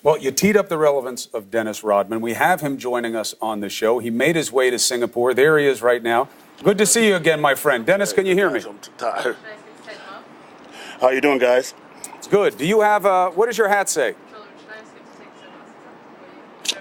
Well, you teed up the relevance of Dennis Rodman. We have him joining us on the show. He made his way to Singapore. There he is right now. Good to see you again, my friend. Dennis, can you hear me? I'm too tired. How you doing, guys? It's good. Do you have, what does your hat say?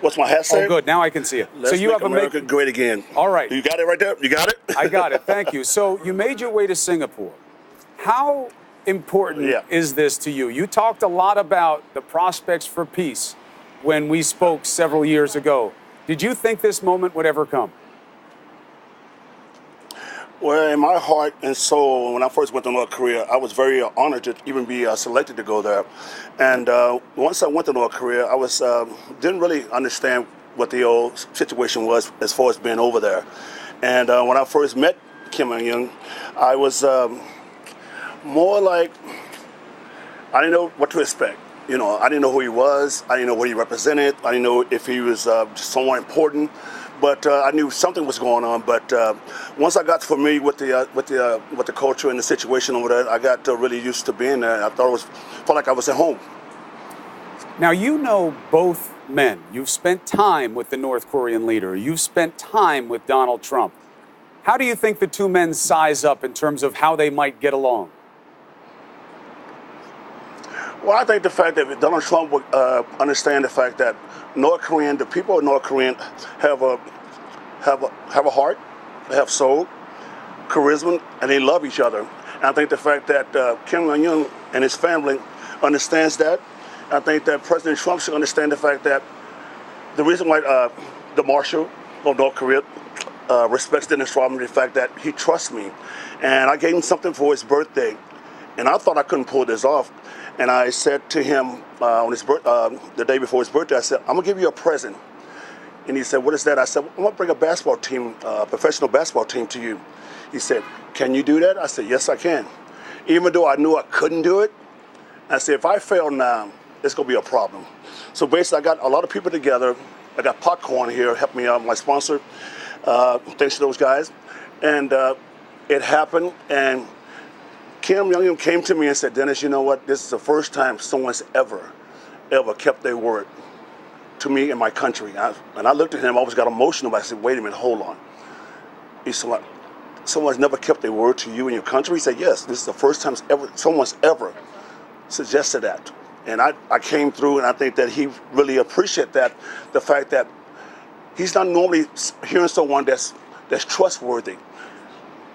What's my hat say? Oh, good. Now I can see it. Let's so you make have America great again. All right. You got it right there? You got it? I got it. Thank you. So you made your way to Singapore. How important is this to you? You talked a lot about the prospects for peace when we spoke several years ago. Did you think this moment would ever come? Well, in my heart and soul, when I first went to North Korea, I was very honored to even be selected to go there. And once I went to North Korea, I was didn't really understand what the old situation was as far as being over there. And when I first met Kim Jong-un, I was more like, I didn't know what to expect. You know, I didn't know who he was. I didn't know what he represented. I didn't know if he was someone important. But I knew something was going on. But once I got familiar with the culture and the situation over there, I got really used to being there. I felt like I was at home. Now, you know both men. You've spent time with the North Korean leader. You've spent time with Donald Trump. How do you think the two men size up in terms of how they might get along? Well, I think the fact that Donald Trump would understand the fact that the people of North Korea have a heart, they have soul, charisma, and they love each other. And I think the fact that Kim Jong-un and his family understands that. I think that President Trump should understand the fact that the reason why the Marshal of North Korea respects Dennis Rodman is the fact that he trusts me. And I gave him something for his birthday, and I thought I couldn't pull this off. And I said to him on the day before his birthday, I said, I'm going to give you a present. And he said, what is that? I said, I'm going to bring a basketball team, professional basketball team to you. He said, can you do that? I said, yes, I can. Even though I knew I couldn't do it, I said, if I fail now, it's going to be a problem. So basically, I got a lot of people together. I got Popcorn here, helped me out, my sponsor. Thanks to those guys. And it happened, and Kim Jong-un came to me and said, Dennis, you know what? This is the first time someone's ever kept their word to me and my country. And I looked at him, I always got emotional, but I said, wait a minute, hold on. He said, someone's never kept their word to you and your country? He said, yes, this is the first time someone's ever suggested that. And I came through, and I think that he really appreciated that, the fact that he's not normally hearing someone that's trustworthy.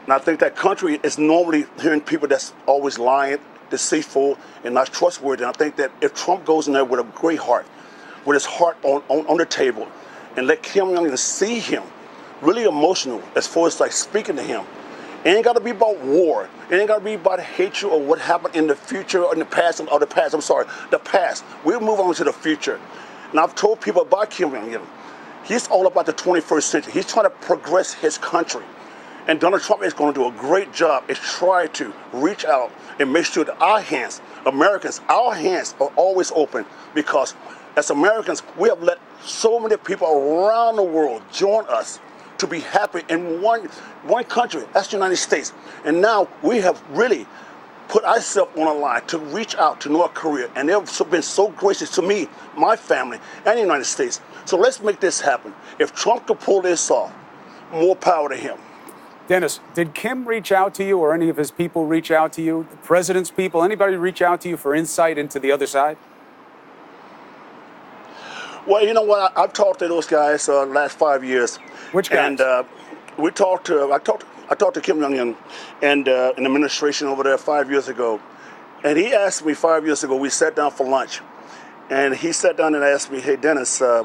And I think that country is normally hearing people that's always lying, deceitful, and not trustworthy. And I think that if Trump goes in there with a great heart, with his heart on the table, and let Kim Jong-un see him, really emotional as far as like speaking to him. It ain't got to be about war. It ain't got to be about hatred or what happened in the future or in the past, the past. We'll move on to the future. And I've told people about Kim Jong-un. He's all about the 21st century. He's trying to progress his country. And Donald Trump is going to do a great job is try to reach out and make sure that our hands, Americans, our hands are always open, because as Americans, we have let so many people around the world join us to be happy in one country, that's the United States. And now we have really put ourselves on a line to reach out to North Korea, and they've been so gracious to me, my family, and the United States. So let's make this happen. If Trump could pull this off, more power to him. Dennis, did Kim reach out to you, or any of his people reach out to you? The president's people, anybody reach out to you for insight into the other side? Well, you know what? I've talked to those guys the last 5 years. Which guys? And I talked to Kim Jong-un and an administration over there 5 years ago. And he asked me 5 years ago, we sat down for lunch. And he sat down and asked me, hey, Dennis, I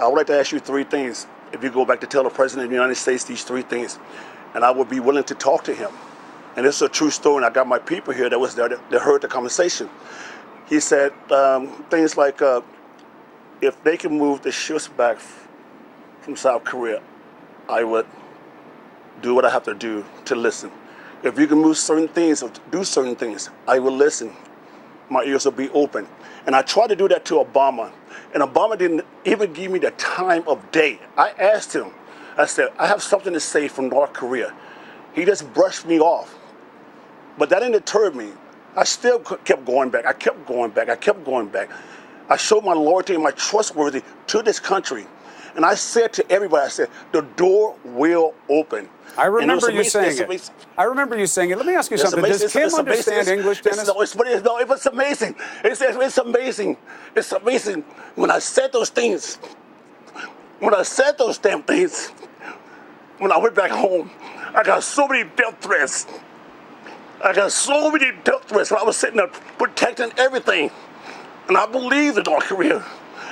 would like to ask you three things. If you go back to tell the President of the United States these three things, and I would be willing to talk to him. And this is a true story, and I got my people here that was there that heard the conversation. He said things like, if they can move the ships back from South Korea, I would do what I have to do to listen. If you can move certain things or do certain things, I will listen. My ears will be open. And I tried to do that to Obama. And Obama didn't even give me the time of day. I asked him, I said, I have something to say from North Korea. He just brushed me off. But that didn't deter me. I still kept going back. I kept going back. I showed my loyalty and my trustworthy to this country. And I said to everybody, I said, the door will open. I remember you saying it. I remember you saying it. Let me ask you something. Does Kim understand English, Dennis? No, it was amazing. It's amazing. It's amazing. When I said those things, when I said those damn things, when I went back home, I got so many death threats. I got so many death threats when I was sitting there protecting everything. And I believed in North Korea.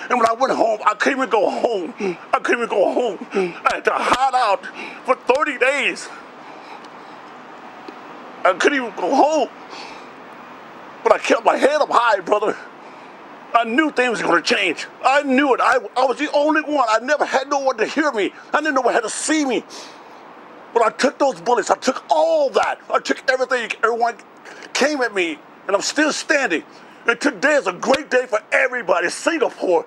And when I went home, I couldn't even go home. I couldn't even go home. I had to hide out for 30 days. I couldn't even go home. But I kept my head up high, brother. I knew things were going to change. I knew it. I was the only one. I never had no one to hear me. I didn't know one had to see me. But I took those bullets. I took all that. I took everything. Everyone came at me, and I'm still standing. And today is a great day for everybody. Singapore,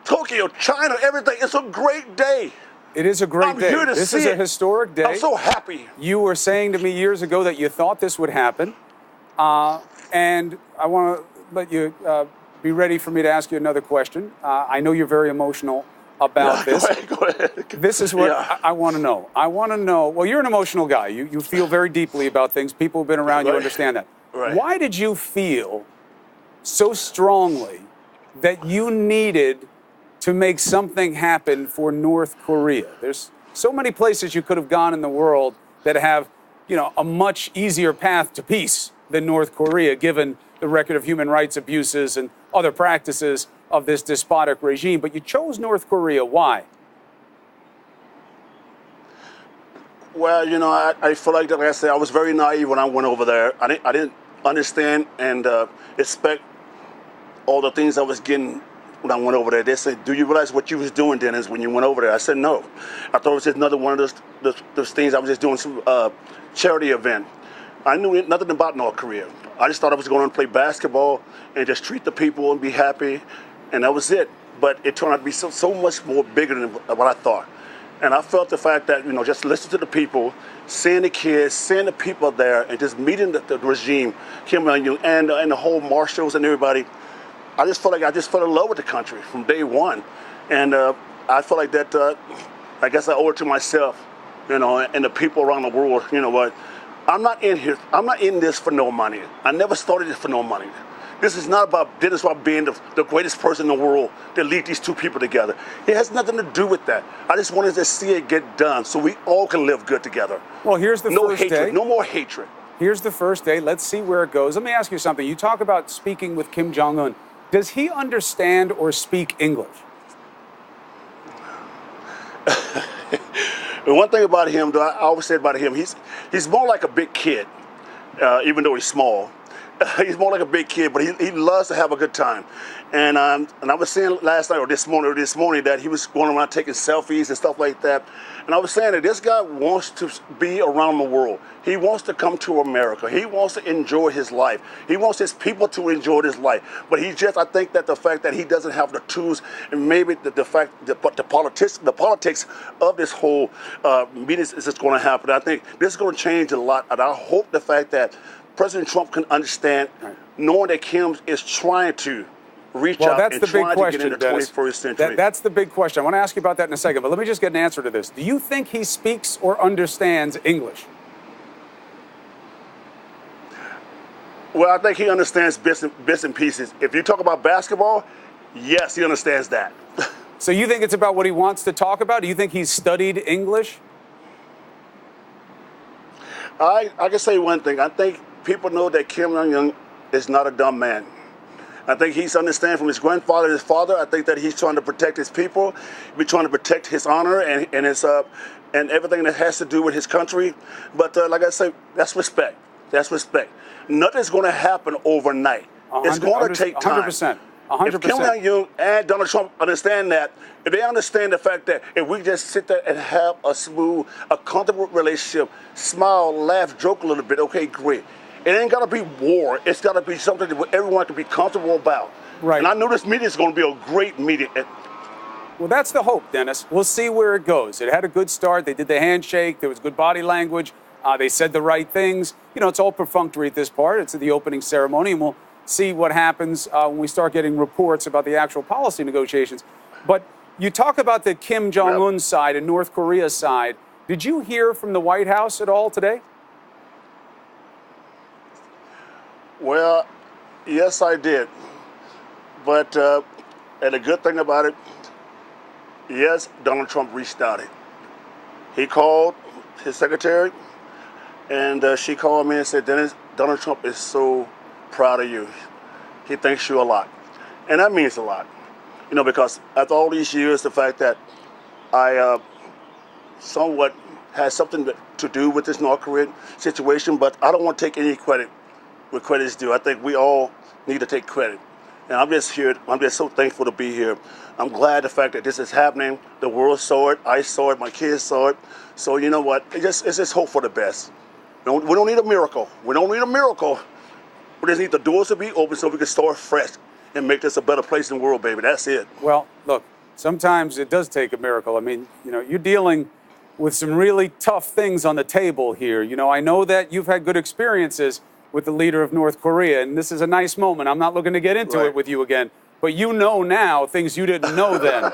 Tokyo, China, everything. It's a great day. It is a great day. This is a historic day. I'm so happy. You were saying to me years ago that you thought this would happen. And I want to let you be ready for me to ask you another question. I know you're very emotional about this. Go ahead. This is what I want to know. I want to know, well, you're an emotional guy. You feel very deeply about things. People who've been around you understand that. Right. Why did you feel so strongly that you needed to make something happen for North Korea? There's so many places you could have gone in the world that have, a much easier path to peace than North Korea, given the record of human rights abuses and other practices of this despotic regime. But you chose North Korea. Why? Well, I feel like, I said, I was very naive when I went over there. I didn't understand and expect all the things I was getting when I went over there. They said, do you realize what you was doing, Dennis, when you went over there? I said, no. I thought it was just another one of those things. I was just doing some charity event. I knew nothing about North Korea. I just thought I was going to play basketball and just treat the people and be happy, and that was it. But it turned out to be so much more bigger than what I thought. And I felt the fact that, just listen to the people, seeing the kids, seeing the people there, and just meeting the regime, Kim Jong-un, and the whole marshals and everybody. I just felt like I fell in love with the country from day one. And I felt like that, I guess I owe it to myself, and the people around the world. You know what? I'm not in here. I'm not in this for no money. I never started it for no money. This is not about Dennis Rodman being the greatest person in the world to lead these two people together. It has nothing to do with that. I just wanted to see it get done so we all can live good together. Well, here's the first day. No more hatred. Here's the first day. Let's see where it goes. Let me ask you something. You talk about speaking with Kim Jong-un. Does he understand or speak English? The one thing about him, though, I always said about him, he's more like a big kid, even though he's small. He's more like a big kid, but he loves to have a good time. And I was saying last night or this morning that he was going around taking selfies and stuff like that. And I was saying that this guy wants to be around the world. He wants to come to America. He wants to enjoy his life. He wants his people to enjoy his life. But I think that the fact that he doesn't have the tools, and maybe the politics of this whole meeting is just going to happen. I think this is going to change a lot. And I hope the fact that President Trump can understand, knowing that Kim is trying to reach out and trying to get in the 21st century. That's the big question. I want to ask you about that in a second, but let me just get an answer to this. Do you think he speaks or understands English? Well, I think he understands bits and pieces. If you talk about basketball, yes, he understands that. So you think it's about what he wants to talk about? Do you think he's studied English? I can say one thing. I think people know that Kim Jong-un is not a dumb man. I think he's understanding from his grandfather and his father. I think that he's trying to protect his people. He's trying to protect his honor and his and everything that has to do with his country. But like I say, that's respect. That's respect. Nothing's going to happen overnight. It's going to take time. 100%. 100%. If Kim Jong-un and Donald Trump understand that, if they understand the fact that if we just sit there and have a smooth, a comfortable relationship, smile, laugh, joke a little bit, okay, great. It ain't got to be war. It's got to be something that everyone can be comfortable about. Right. And I know this meeting is going to be a great meeting. Well, that's the hope, Dennis. We'll see where it goes. It had a good start. They did the handshake. There was good body language. They said the right things. It's all perfunctory at this part. It's the opening ceremony, and we'll see what happens when we start getting reports about the actual policy negotiations. But you talk about the Kim Jong-un side and North Korea's side. Did you hear from the White House at all today? Well, yes, I did. But and the good thing about it, yes, Donald Trump reached out. He called his secretary, and she called me and said, Dennis, Donald Trump is so proud of you. He thanks you a lot. And that means a lot. You know, because after all these years, the fact that I somewhat had something to do with this North Korean situation, but I don't want to take any credit where credit's due. I think we all need to take credit. And I'm just here, I'm just so thankful to be here. I'm glad the fact that this is happening. The world saw it, I saw it, my kids saw it. So you know what, it's just hope for the best. We don't need a miracle. We don't need a miracle. We just need the doors to be open so we can start fresh and make this a better place in the world, baby. That's it. Well, look, sometimes it does take a miracle. I mean, you know, you're dealing with some really tough things on the table here. You know, I know that you've had good experiences with the leader of North Korea, and this is a nice moment. I'm not looking to get into it with you again, but you know now things you didn't know then.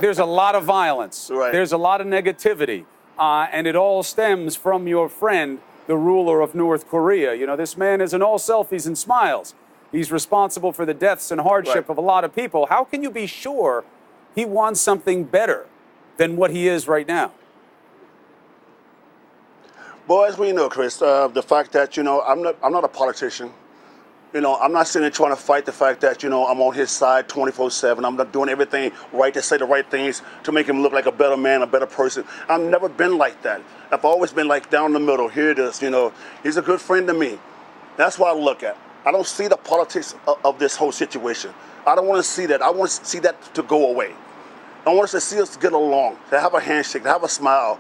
There's a lot of violence. There's a lot of negativity, and it all stems from your friend, the ruler of North Korea. You know, this man isn't all selfies and smiles. He's responsible for the deaths and hardship of a lot of people. How can you be sure he wants something better than what he is right now? Well, as we know, Chris, the fact that, you know, I'm not a politician. You know, I'm not sitting there trying to fight the fact that, you know, I'm on his side 24/7. I'm not doing everything right to say the right things to make him look like a better man, a better person. I've never been like that. I've always been like down the middle. Here it is, you know. He's a good friend to me. That's what I look at. I don't see the politics of this whole situation. I don't want to see that. I want to see that to go away. I want us to see us get along, to have a handshake, to have a smile,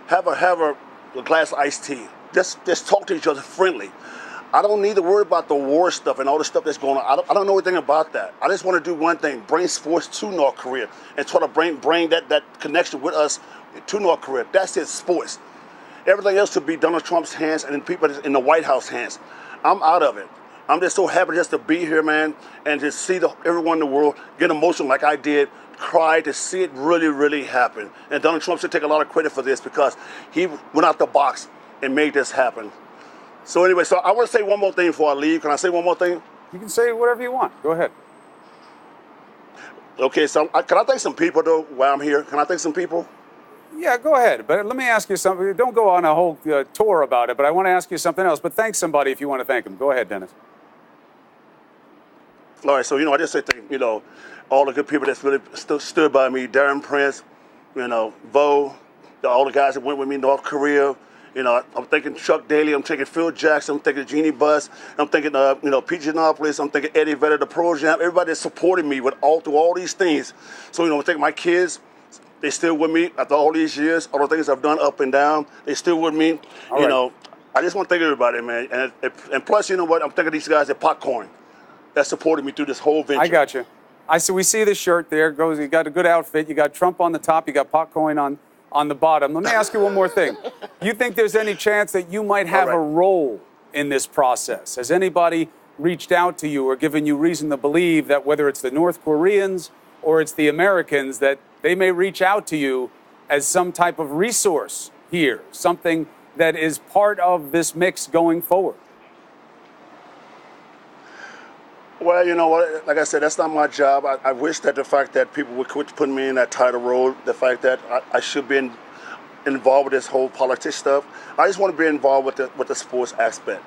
have a glass of iced tea. Just talk to each other friendly. I don't need to worry about the war stuff and all the stuff that's going on. I don't know anything about that. I just want to do one thing, bring sports to North Korea and try to bring that connection with us to North Korea. That's it, sports. Everything else should be Donald Trump's hands and the people in the White House hands. I'm out of it. I'm just so happy just to be here, man, and to see everyone in the world get emotional like I did, cry to see it really, really happen. And Donald Trump should take a lot of credit for this because he went out the box and made this happen. So anyway, so I want to say one more thing before I leave. Can I say one more thing? You can say whatever you want. Go ahead. Okay, so can I thank some people, though, while I'm here? Can I thank some people? Yeah, go ahead. But let me ask you something. Don't go on a whole tour about it, but I want to ask you something else. But thank somebody if you want to thank them. Go ahead, Dennis. All right, so, you know, I just say thank, you know, all the good people that's really stood by me, Darren Prince, you know, Vo, all the guys that went with me, North Korea. You know, I'm thinking Chuck Daly, I'm thinking Phil Jackson, I'm thinking Jeannie Buss, I'm thinking, you know, Pete Giannopoulos, I'm thinking Eddie Vedder, the Pro Jam, everybody that supported me with through all these things. So, you know, I think my kids, they still with me after all these years, all the things I've done up and down, they still with me. You know, I just want to thank everybody, man. And plus, you know what, I'm thinking these guys at Popcorn that supported me through this whole venture. I got you. We see the shirt there. Goes. You got a good outfit. You got Trump on the top. You got Popcorn on the bottom. Let me ask you one more thing. You think there's any chance that you might have a role in this process? Has anybody reached out to you or given you reason to believe that whether it's the North Koreans or it's the Americans, that they may reach out to you as some type of resource here, something that is part of this mix going forward? Well, you know what, like I said, that's not my job. I wish that the fact that people would quit putting me in that title role, the fact that I should be involved with this whole politics stuff. I just want to be involved with the sports aspect.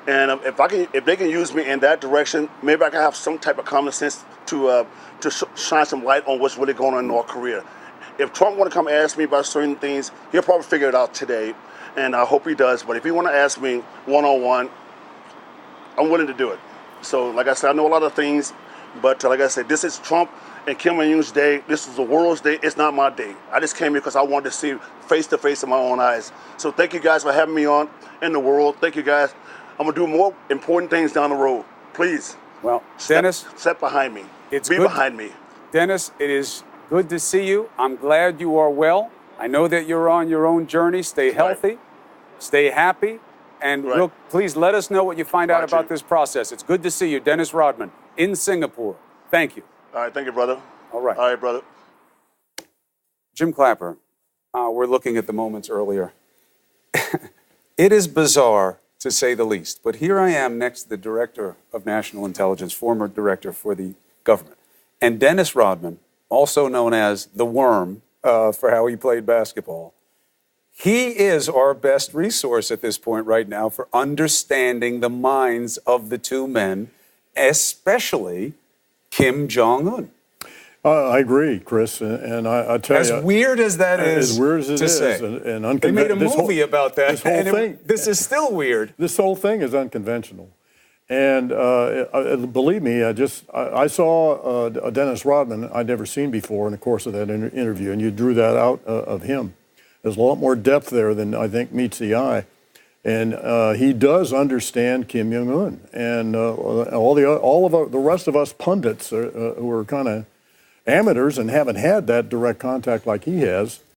And if they can use me in that direction, maybe I can have some type of common sense to shine some light on what's really going on in North Korea. If Trump want to come ask me about certain things, he'll probably figure it out today, and I hope he does. But if he want to ask me one-on-one, I'm willing to do it. So, like I said, I know a lot of things, but like I said, this is Trump and Kim Jong-un's day. This is the world's day. It's not my day. I just came here because I wanted to see face-to-face in my own eyes. So thank you guys for having me on in the world. Thank you guys. I'm going to do more important things down the road. Please. Well, Dennis. Step behind me. Be behind me. Dennis, it is good to see you. I'm glad you are well. I know that you're on your own journey. Stay healthy. Stay happy. And Right. please let us know what you find out Roger. about this process. It's good to see you, Dennis Rodman, in Singapore. Thank you. All right, thank you, brother. All right. All right, brother. Jim Clapper, we're looking at the moments earlier. It is bizarre, to say the least, but here I am next to the Director of National Intelligence, former Director for the government, and Dennis Rodman, also known as the Worm for how he played basketball. He is our best resource at this point right now for understanding the minds of the two men, especially Kim Jong-un. I agree, Chris, and I tell you, As weird as that is, as weird as it to is, say, and they made a movie about that. This whole and thing, this is still weird. This whole thing is unconventional, and believe me, I saw Dennis Rodman I'd never seen before in the course of that interview, and you drew that out of him. There's a lot more depth there than I think meets the eye. And he does understand Kim Jong-un, and all of the rest of us pundits who are kind of amateurs and haven't had that direct contact like he has,